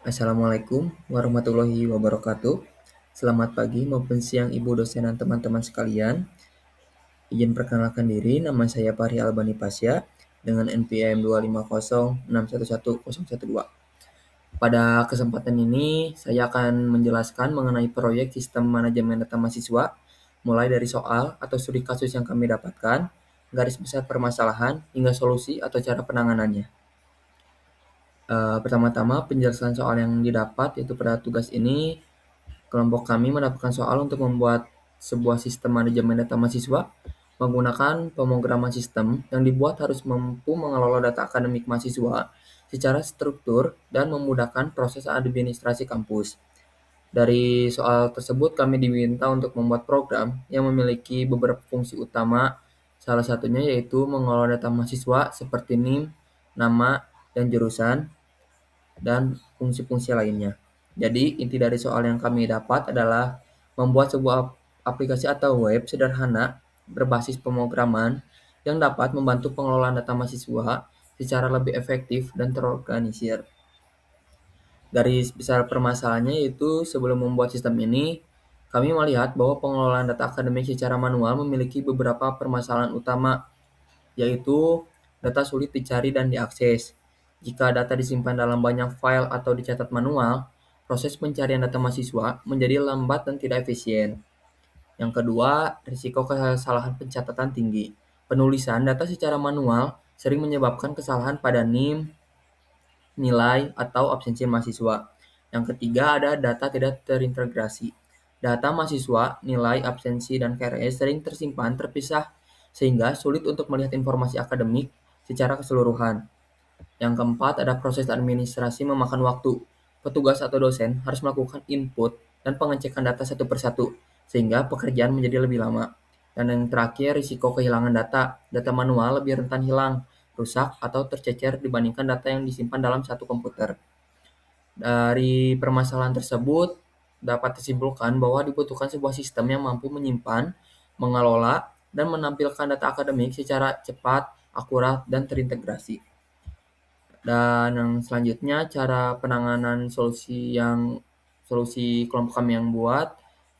Assalamualaikum warahmatullahi wabarakatuh. Selamat pagi maupun siang Ibu dosen dan teman-teman sekalian. Izin perkenalkan diri, nama saya Fahri Albani Pasya dengan NPM 250611012. Pada kesempatan ini, saya akan menjelaskan mengenai proyek sistem manajemen data mahasiswa, mulai dari soal atau studi kasus yang kami dapatkan, garis besar permasalahan, hingga solusi atau cara penanganannya. Pertama-tama, penjelasan soal yang didapat, yaitu pada tugas ini, kelompok kami mendapatkan soal untuk membuat sebuah sistem manajemen data mahasiswa menggunakan pemrograman sistem yang dibuat harus mampu mengelola data akademik mahasiswa secara struktur dan memudahkan proses administrasi kampus. Dari soal tersebut kami diminta untuk membuat program yang memiliki beberapa fungsi utama, salah satunya yaitu mengelola data mahasiswa seperti NIM, nama, dan jurusan, dan fungsi-fungsi lainnya. Jadi, inti dari soal yang kami dapat adalah membuat sebuah aplikasi atau web sederhana berbasis pemrograman yang dapat membantu pengelolaan data mahasiswa secara lebih efektif dan terorganisir. Garis besar permasalahannya yaitu sebelum membuat sistem ini, kami melihat bahwa pengelolaan data akademik secara manual memiliki beberapa permasalahan utama, yaitu data sulit dicari dan diakses. Jika data disimpan dalam banyak file atau dicatat manual, proses pencarian data mahasiswa menjadi lambat dan tidak efisien. Yang kedua, risiko kesalahan pencatatan tinggi. Penulisan data secara manual sering menyebabkan kesalahan pada NIM, nilai, atau absensi mahasiswa. Yang ketiga, ada data tidak terintegrasi. Data mahasiswa, nilai, absensi, dan KRS sering tersimpan terpisah sehingga sulit untuk melihat informasi akademik secara keseluruhan. Yang keempat, ada proses administrasi memakan waktu. Petugas atau dosen harus melakukan input dan pengecekan data satu persatu, sehingga pekerjaan menjadi lebih lama. Dan yang terakhir, risiko kehilangan data. Data manual lebih rentan hilang, rusak, atau tercecer dibandingkan data yang disimpan dalam satu komputer. Dari permasalahan tersebut, dapat disimpulkan bahwa dibutuhkan sebuah sistem yang mampu menyimpan, mengelola, dan menampilkan data akademik secara cepat, akurat, dan terintegrasi. Dan yang selanjutnya, cara penanganan solusi kelompok kami yang buat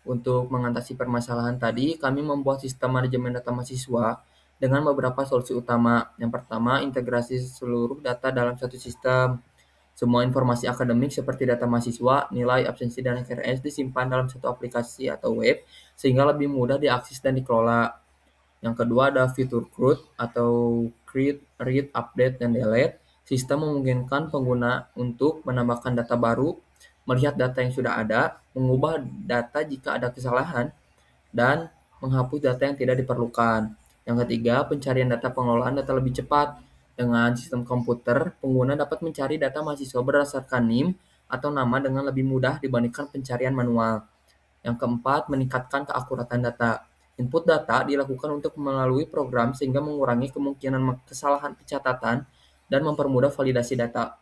untuk mengatasi permasalahan tadi, kami membuat sistem manajemen data mahasiswa dengan beberapa solusi utama. Yang pertama, integrasi seluruh data dalam satu sistem. Semua informasi akademik seperti data mahasiswa, nilai, absensi, dan KRS disimpan dalam satu aplikasi atau web sehingga lebih mudah diakses dan dikelola. Yang kedua ada fitur CRUD atau Create, Read, Update, dan Delete. Sistem memungkinkan pengguna untuk menambahkan data baru, melihat data yang sudah ada, mengubah data jika ada kesalahan, dan menghapus data yang tidak diperlukan. Yang ketiga, pencarian data pengelolaan data lebih cepat. Dengan sistem komputer, pengguna dapat mencari data mahasiswa berdasarkan NIM atau nama dengan lebih mudah dibandingkan pencarian manual. Yang keempat, meningkatkan keakuratan data. Input data dilakukan untuk melalui program sehingga mengurangi kemungkinan kesalahan pencatatan dan mempermudah validasi data.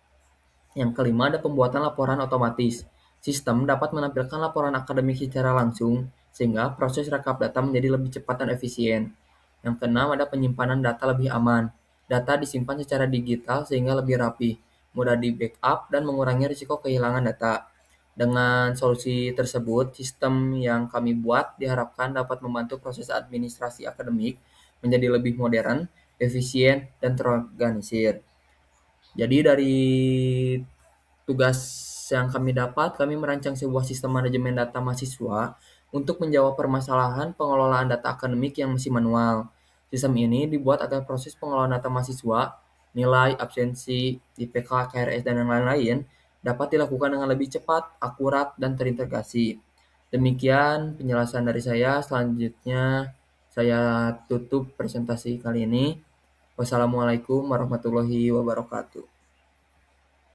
Yang kelima, ada pembuatan laporan otomatis. Sistem dapat menampilkan laporan akademik secara langsung, sehingga proses rekap data menjadi lebih cepat dan efisien. Yang keenam, ada penyimpanan data lebih aman. Data disimpan secara digital sehingga lebih rapi, mudah di-backup, dan mengurangi risiko kehilangan data. Dengan solusi tersebut, sistem yang kami buat diharapkan dapat membantu proses administrasi akademik menjadi lebih modern, efisien, dan terorganisir. Jadi dari tugas yang kami dapat, kami merancang sebuah sistem manajemen data mahasiswa untuk menjawab permasalahan pengelolaan data akademik yang masih manual. Sistem ini dibuat agar proses pengelolaan data mahasiswa, nilai, absensi, IPK, KRS, dan yang lain-lain dapat dilakukan dengan lebih cepat, akurat, dan terintegrasi. Demikian penjelasan dari saya. Selanjutnya saya tutup presentasi kali ini. Wassalamualaikum warahmatullahi wabarakatuh.